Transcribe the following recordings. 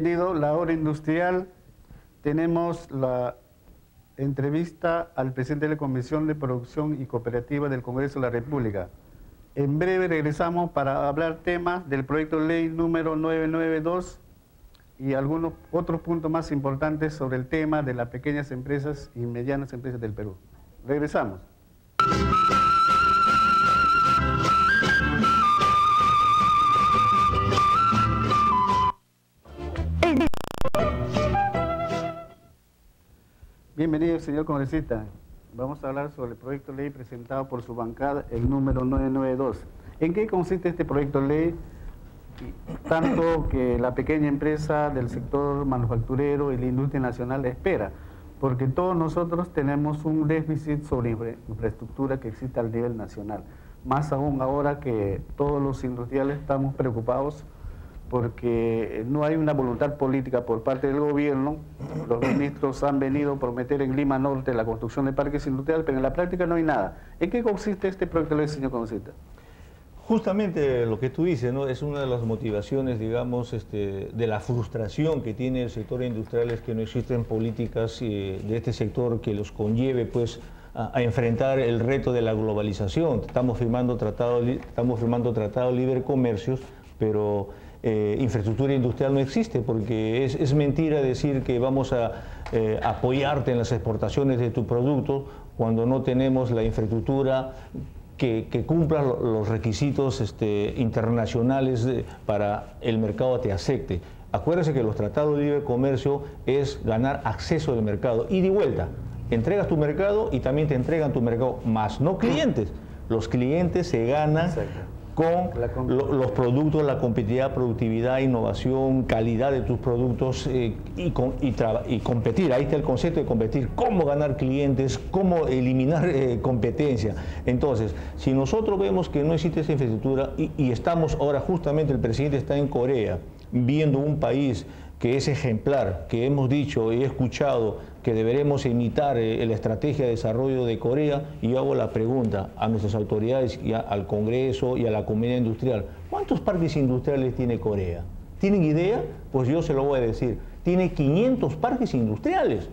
bienvenido. La hora industrial. Tenemos la entrevista al presidente de la Comisión de Producción y Cooperativa del Congreso de la República. En breve regresamos para hablar temas del proyecto de ley número 992 y algunos otros puntos más importantes sobre el tema de las pequeñas empresas y medianas empresas del Perú. Regresamos. Bienvenido, señor congresista. Vamos a hablar sobre el proyecto de ley presentado por su bancada, el número 992. ¿En qué consiste este proyecto de ley? Tanto que la pequeña empresa del sector manufacturero y la industria nacional espera, porque todos nosotros tenemos un déficit sobre infraestructura que existe al nivel nacional. Más aún ahora que todos los industriales estamos preocupados porque no hay una voluntad política por parte del gobierno. Los ministros han venido a prometer en Lima Norte la construcción de parques industriales, pero en la práctica no hay nada. ¿En qué consiste este proyecto de ley, señor congresista? Justamente lo que tú dices, ¿no? Es una de las motivaciones, digamos, de la frustración que tiene el sector industrial, es que no existen políticas de este sector que los conlleve, pues, a enfrentar el reto de la globalización. Estamos firmando tratados de libre comercio, pero infraestructura industrial no existe, porque es mentira decir que vamos a apoyarte en las exportaciones de tu producto cuando no tenemos la infraestructura que cumpla los requisitos internacionales para el mercado te acepte. Acuérdense que los tratados de libre comercio es ganar acceso al mercado, ida y vuelta. Entregas tu mercado y también te entregan tu mercado, más no clientes. Los clientes se ganan con los productos, la competitividad, productividad, innovación, calidad de tus productos y competir. Ahí está el concepto de competir, cómo ganar clientes, cómo eliminar competencia. Entonces, si nosotros vemos que no existe esa infraestructura y estamos ahora, justamente el presidente está en Corea, viendo un país que es ejemplar, que hemos dicho y he escuchado que deberemos imitar la estrategia de desarrollo de Corea, y yo hago la pregunta a nuestras autoridades, y al Congreso y a la comunidad industrial: ¿cuántos parques industriales tiene Corea? ¿Tienen idea? Pues yo se lo voy a decir, tiene 500 parques industriales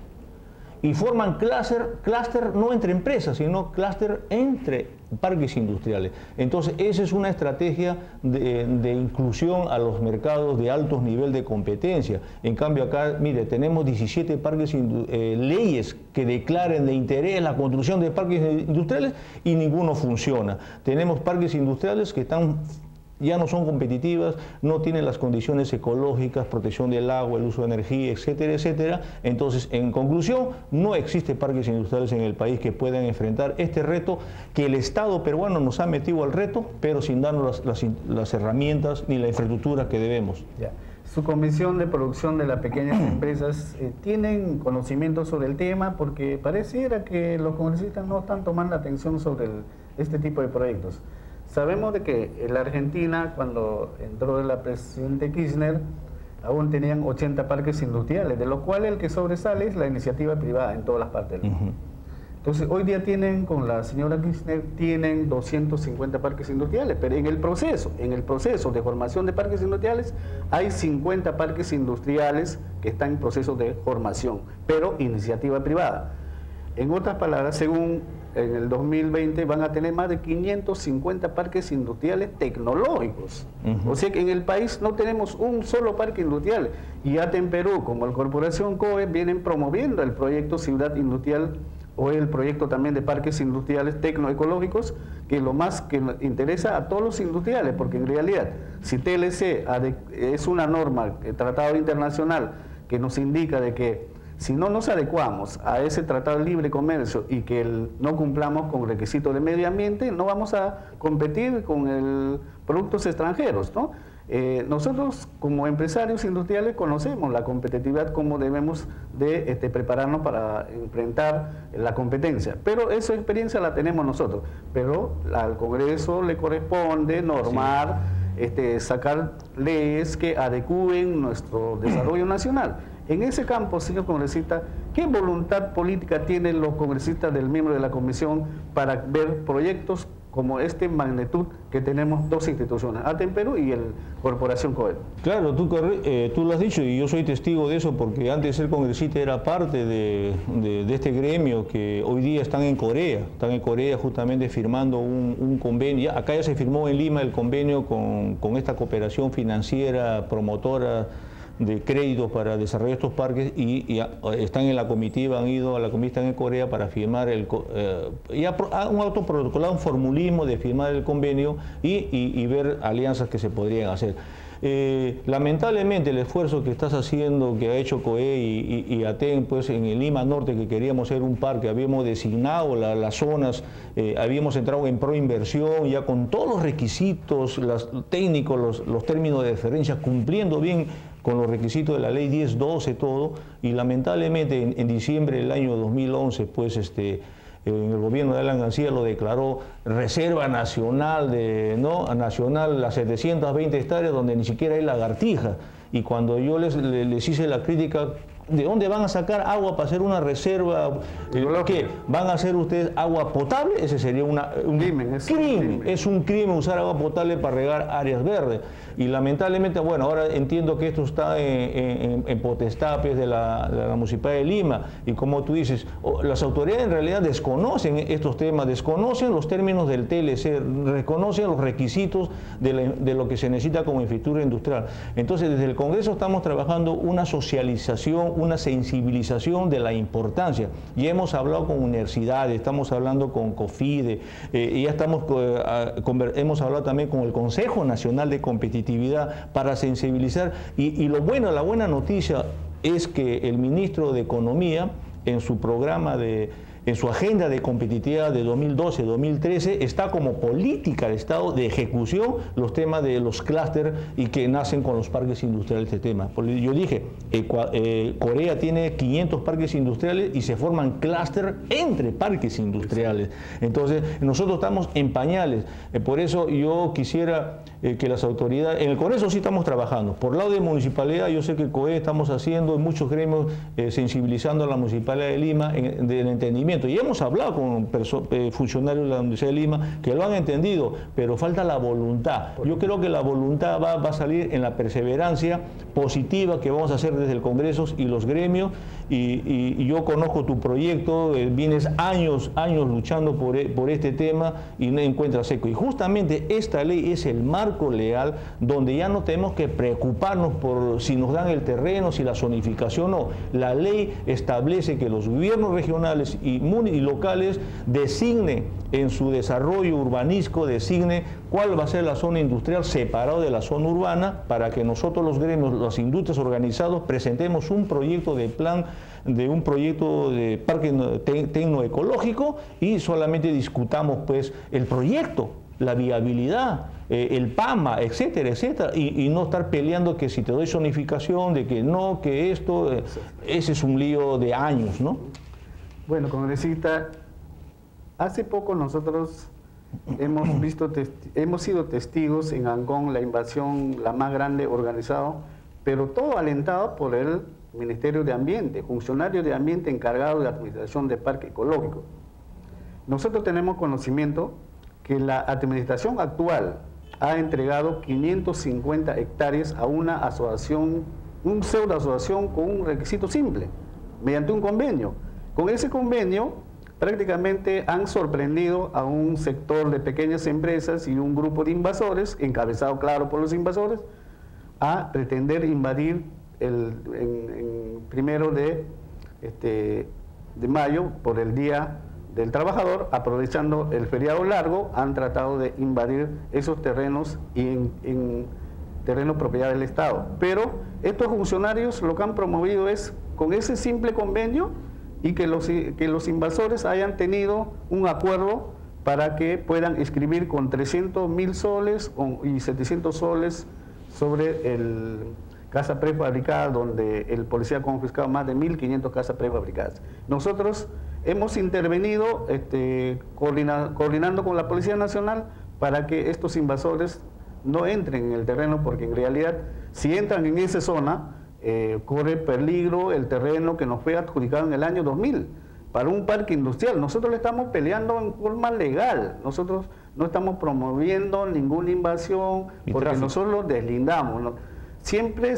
y forman clúster no entre empresas, sino clúster entre parques industriales. Entonces, esa es una estrategia de inclusión a los mercados de altos niveles de competencia. En cambio, acá, mire, tenemos 17 leyes que declaren de interés la construcción de parques industriales y ninguno funciona. Tenemos parques industriales que ya no son competitivas, no tienen las condiciones ecológicas, protección del agua, el uso de energía, etcétera, etcétera. Entonces, en conclusión, no existe parques industriales en el país que puedan enfrentar este reto, que el Estado peruano nos ha metido al reto, pero sin darnos las herramientas ni la infraestructura que debemos. Ya. Su Comisión de Producción de las Pequeñas Empresas, ¿tienen conocimiento sobre el tema? Porque pareciera que los congresistas no están tomando atención sobre este tipo de proyectos. Sabemos de que en la Argentina, cuando entró el presidente Kirchner, aún tenían 80 parques industriales, de lo cual el que sobresale es la iniciativa privada en todas las partes del mundo. Entonces, hoy día con la señora Kirchner, tienen 250 parques industriales, pero en el proceso de formación de parques industriales, hay 50 parques industriales que están en proceso de formación, pero iniciativa privada. En otras palabras, según en el 2020 van a tener más de 550 parques industriales tecnológicos. O sea que en el país no tenemos un solo parque industrial. Y hasta en Perú, como la Corporación COE, vienen promoviendo el proyecto Ciudad Industrial o el proyecto también de parques industriales tecnoecológicos, que lo más que interesa a todos los industriales, porque en realidad, si TLC es una norma, el tratado internacional, que nos indica de que si no nos adecuamos a ese tratado de libre comercio y que no cumplamos con requisitos de medio ambiente, no vamos a competir con productos extranjeros, ¿no? Nosotros como empresarios industriales conocemos la competitividad, cómo debemos de prepararnos para enfrentar la competencia, pero esa experiencia la tenemos nosotros, pero al Congreso le corresponde normar, sacar leyes que adecúen nuestro desarrollo nacional. En ese campo, señor congresista, ¿qué voluntad política tienen los congresistas del miembro de la comisión para ver proyectos como esta magnitud que tenemos dos instituciones, Atemperú y el Corporación COE. Claro, tú lo has dicho y yo soy testigo de eso porque antes de ser congresista era parte de este gremio que hoy día están en Corea justamente firmando un convenio. Acá ya se firmó en Lima el convenio con esta cooperación financiera promotora de créditos para desarrollar estos parques y están en la comitiva, han ido a la comitiva en Corea para firmar un autoprotocolado, un formulismo de firmar el convenio y ver alianzas que se podrían hacer. Lamentablemente el esfuerzo que estás haciendo, que ha hecho COE y ATEN, pues en el Lima Norte, que queríamos hacer un parque, habíamos designado las zonas, habíamos entrado en proinversión ya con todos los requisitos técnicos, los términos de referencia, cumpliendo bien con los requisitos de la ley 1012, todo, y lamentablemente en diciembre del año 2011, pues en el gobierno de Alan García lo declaró reserva nacional, nacional las 720 hectáreas donde ni siquiera hay lagartija. Y cuando yo les hice la crítica, ¿de dónde van a sacar agua para hacer una reserva? ¿Qué? ¿Van a hacer ustedes agua potable? Ese sería un crimen. Es un crimen usar agua potable para regar áreas verdes. Y lamentablemente, bueno, ahora entiendo que esto está en potestad pues, de la Municipalidad de Lima. Y como tú dices, las autoridades en realidad desconocen estos temas, desconocen los términos del TLC, reconocen los requisitos de lo que se necesita como infraestructura industrial. Entonces, desde el Congreso estamos trabajando una socialización, una sensibilización de la importancia. Ya hemos hablado con universidades, estamos hablando con COFIDE, y ya hemos hablado también con el Consejo Nacional de Competitividad para sensibilizar. Y la buena noticia es que el ministro de Economía, en su programa en su agenda de competitividad de 2012-2013, está como política de Estado de ejecución los temas de los clústeres y que nacen con los parques industriales de este tema. Porque yo dije, Corea tiene 500 parques industriales y se forman clústeres entre parques industriales. Entonces, nosotros estamos en pañales. Por eso yo quisiera que las autoridades, en el Congreso sí estamos trabajando. Por el lado de municipalidad, yo sé que COE estamos haciendo, en muchos gremios, sensibilizando a la Municipalidad de Lima del entendimiento. Y hemos hablado con funcionarios de la Universidad de Lima que lo han entendido, pero falta la voluntad. Yo creo que la voluntad va a salir en la perseverancia positiva que vamos a hacer desde el Congreso y los gremios. Y yo conozco tu proyecto, vienes años luchando por este tema y no encuentras eco. Y justamente esta ley es el marco legal donde ya no tenemos que preocuparnos por si nos dan el terreno, si la zonificación o no. La ley establece que los gobiernos regionales y locales designen en su desarrollo urbanístico, designen cuál va a ser la zona industrial separado de la zona urbana para que nosotros los gremios, las industrias organizados, presentemos un proyecto de plan, de un proyecto de parque tecnoecológico y solamente discutamos pues el proyecto, la viabilidad, el PAMA, etcétera, etcétera, y no estar peleando que si te doy zonificación, de que no, que esto, ese es un lío de años, ¿no? Bueno, congresista, hace poco nosotros hemos sido testigos en Angón, la invasión la más grande organizado, pero todo alentado por el Ministerio de Ambiente, funcionarios de ambiente encargados de la administración de parque ecológico. Nosotros tenemos conocimiento que la administración actual ha entregado 550 hectáreas a una asociación, un pseudo asociación con un requisito simple, mediante un convenio. Con ese convenio prácticamente han sorprendido a un sector de pequeñas empresas y un grupo de invasores, encabezado claro por los invasores, a pretender invadir el 1 de mayo por el Día del Trabajador, aprovechando el feriado largo, han tratado de invadir esos terrenos y en terrenos propiedad del Estado. Pero estos funcionarios lo que han promovido es, con ese simple convenio, y que los invasores hayan tenido un acuerdo para que puedan inscribir con 300.000 soles y 700 soles sobre el casa prefabricada, donde el policía ha confiscado más de 1.500 casas prefabricadas. Nosotros hemos intervenido coordinando con la Policía Nacional para que estos invasores no entren en el terreno, porque en realidad si entran en esa zona corre peligro el terreno que nos fue adjudicado en el año 2000 para un parque industrial. Nosotros le estamos peleando en forma legal, nosotros no estamos promoviendo ninguna invasión, porque nosotros lo deslindamos, ¿no? Siempre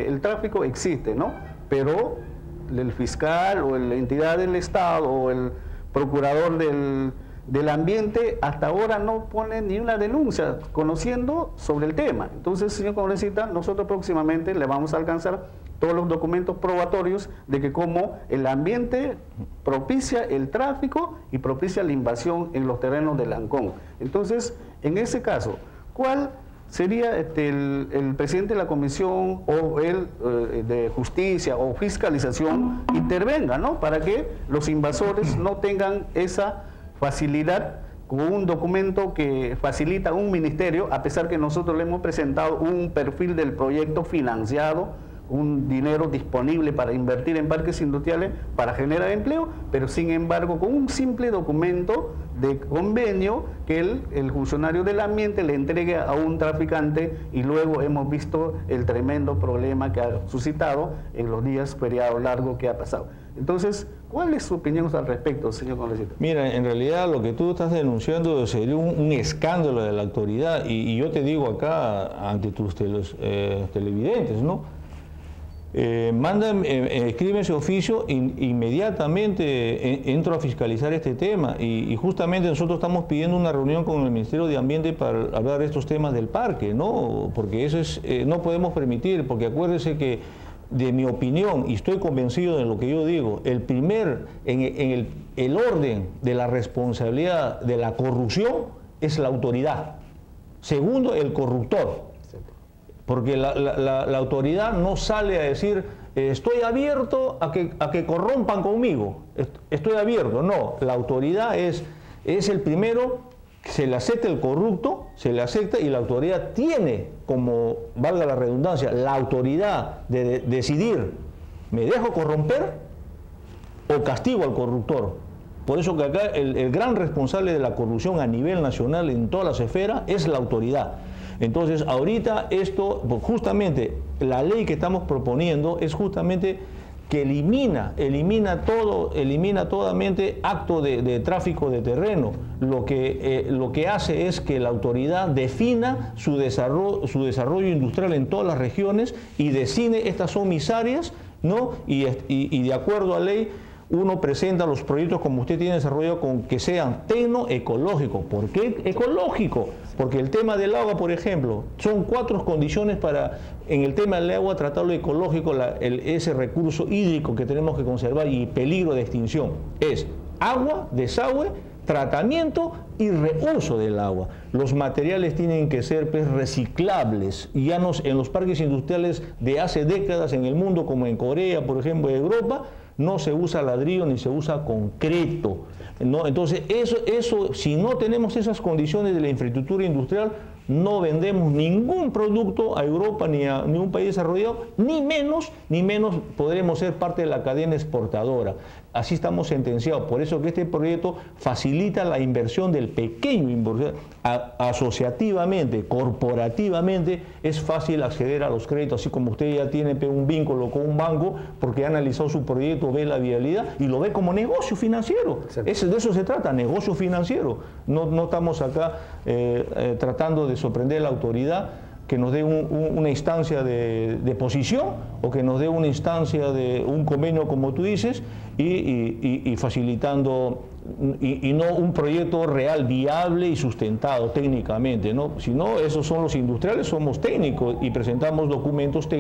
el tráfico existe, ¿no? Pero el fiscal o la entidad del Estado o el procurador del ambiente hasta ahora no pone ni una denuncia conociendo sobre el tema. Entonces, señor congresista, nosotros próximamente le vamos a alcanzar todos los documentos probatorios de que como el ambiente propicia el tráfico y propicia la invasión en los terrenos del Ancón. Entonces, en ese caso, ¿cuál sería el presidente de la comisión o el de justicia o fiscalización intervenga, ¿no? Para que los invasores no tengan esa facilidad con un documento que facilita un ministerio, a pesar que nosotros le hemos presentado un perfil del proyecto financiado, un dinero disponible para invertir en parques industriales para generar empleo, pero sin embargo con un simple documento de convenio que el funcionario del ambiente le entregue a un traficante, y luego hemos visto el tremendo problema que ha suscitado en los días feriados largos que ha pasado. Entonces, ¿cuál es su opinión al respecto, señor congresista? Mira, en realidad lo que tú estás denunciando sería un escándalo de la autoridad, y yo te digo acá ante tus televidentes, ¿no? Escribe ese oficio, inmediatamente entro a fiscalizar este tema, y justamente nosotros estamos pidiendo una reunión con el Ministerio de Ambiente para hablar de estos temas del parque, ¿no? Porque eso es, no podemos permitir, porque acuérdese que, de mi opinión, y estoy convencido de lo que yo digo, el orden de la responsabilidad de la corrupción es la autoridad. Segundo, el corruptor. Porque la autoridad no sale a decir, estoy abierto a que corrompan conmigo, estoy abierto. No, la autoridad es el primero, se le acepta el corrupto, se le acepta, y la autoridad tiene, como valga la redundancia, la autoridad de decidir, ¿me dejo corromper o castigo al corruptor? Por eso que acá el gran responsable de la corrupción a nivel nacional en todas las esferas es la autoridad. Entonces, ahorita esto, justamente, la ley que estamos proponiendo es justamente que elimina totalmente acto de tráfico de terreno. Lo que hace es que la autoridad defina su desarrollo industrial en todas las regiones y designe estas son mis áreas, ¿no? Y de acuerdo a ley, uno presenta los proyectos como usted tiene desarrollado con que sean tecnoecológicos. ¿Por qué ecológico? Porque el tema del agua, por ejemplo, son 4 condiciones para, en el tema del agua, tratarlo ecológico, ese recurso hídrico que tenemos que conservar y peligro de extinción. Es agua, desagüe, tratamiento y reuso del agua. Los materiales tienen que ser reciclables. Ya en los parques industriales de hace décadas en el mundo, como en Corea, por ejemplo, en Europa, no se usa ladrillo ni se usa concreto, ¿no? Entonces, eso, si no tenemos esas condiciones de la infraestructura industrial, no vendemos ningún producto a Europa ni a ningún país desarrollado, ni menos podremos ser parte de la cadena exportadora. Así estamos sentenciados. Por eso que este proyecto facilita la inversión del pequeño inversor. Asociativamente, corporativamente, es fácil acceder a los créditos, así como usted ya tiene un vínculo con un banco porque ha analizado su proyecto, ve la viabilidad y lo ve como negocio financiero. De eso se trata, negocio financiero. No estamos acá tratando de sorprender a la autoridad que nos dé una instancia de posición o que nos dé una instancia de un convenio, como tú dices, y facilitando, y no un proyecto real, viable y sustentado técnicamente, ¿no? Si no, esos son los industriales, somos técnicos y presentamos documentos técnicos.